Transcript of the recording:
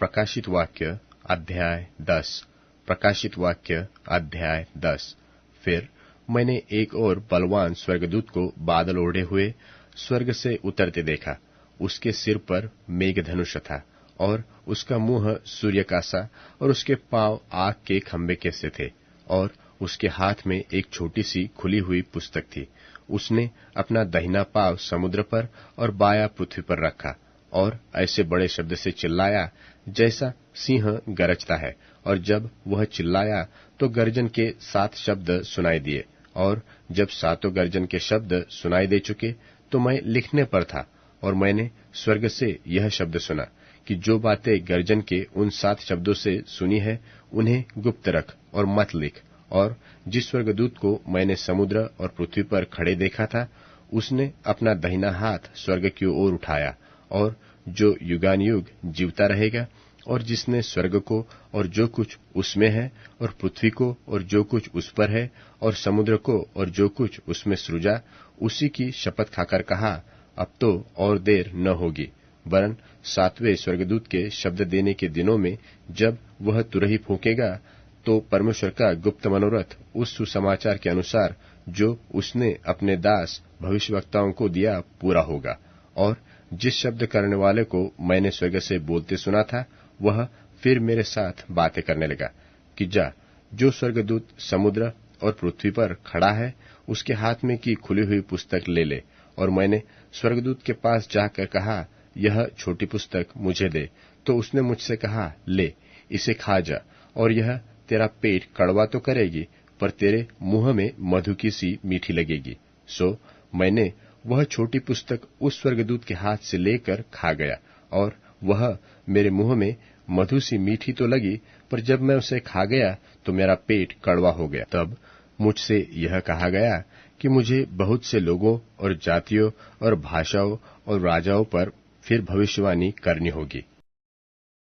प्रकाशित वाक्य अध्याय 10। प्रकाशित वाक्य अध्याय 10। फिर मैंने एक और बलवान स्वर्गदूत को बादल ओढ़े हुए स्वर्ग से उतरते देखा। उसके सिर पर मेघधनुष था और उसका मुंह सूर्य का सा और उसके पांव आग के खंभे के से थे और उसके हाथ में एक छोटी सी खुली हुई पुस्तक थी। उसने अपना दाहिना पांव समुद्र पर और बायां पृथ्वी पर रखा और ऐसे बड़े शब्द से चिल्लाया जैसा सिंह गरजता है। और जब वह चिल्लाया तो गर्जन के 7 शब्द सुनाई दिए। और जब 7 गर्जन के शब्द सुनाई दे चुके तो मैं लिखने पर था और मैंने स्वर्ग से यह शब्द सुना कि जो बातें गर्जन के उन 7 शब्दों से सुनी है उन्हें गुप्त रख और मत लिख। और जिस स्वर्गदूत को मैंने समुद्र और पृथ्वी पर खड़े देखा था उसने अपना दाहिना हाथ स्वर्ग की ओर उठाया और जो युगानुयुग जीवता रहेगा और जिसने स्वर्ग को और जो कुछ उसमें है और पृथ्वी को और जो कुछ उस पर है और समुद्र को और जो कुछ उसमें सृजा, उसी की शपथ खाकर कहा, अब तो और देर न होगी, वरन 7वें स्वर्गदूत के शब्द देने के दिनों में जब वह तुरही फूंकेगा तो परमेश्वर का गुप्त मनोरथ उस सुसमाचार के अनुसार जो उसने अपने दास भविष्यवक्ताओं को दिया पूरा होगा। और जिस शब्द करने वाले को मैंने स्वर्ग से बोलते सुना था वह फिर मेरे साथ बातें करने लगा कि जा, जो स्वर्गदूत समुद्र और पृथ्वी पर खड़ा है उसके हाथ में की खुली हुई पुस्तक ले ले। और मैंने स्वर्गदूत के पास जाकर कहा, यह छोटी पुस्तक मुझे दे। तो उसने मुझसे कहा, ले, इसे खा जा, और यह तेरा पेट कड़वा तो करेगी पर तेरे मुंह में मधु की सी मीठी लगेगी। सो मैंने वह छोटी पुस्तक उस स्वर्गदूत के हाथ से लेकर खा गया और वह मेरे मुंह में मधु सी मीठी तो लगी, पर जब मैं उसे खा गया तो मेरा पेट कड़वा हो गया। तब मुझसे यह कहा गया कि मुझे बहुत से लोगों और जातियों और भाषाओं और राजाओं पर फिर भविष्यवाणी करनी होगी।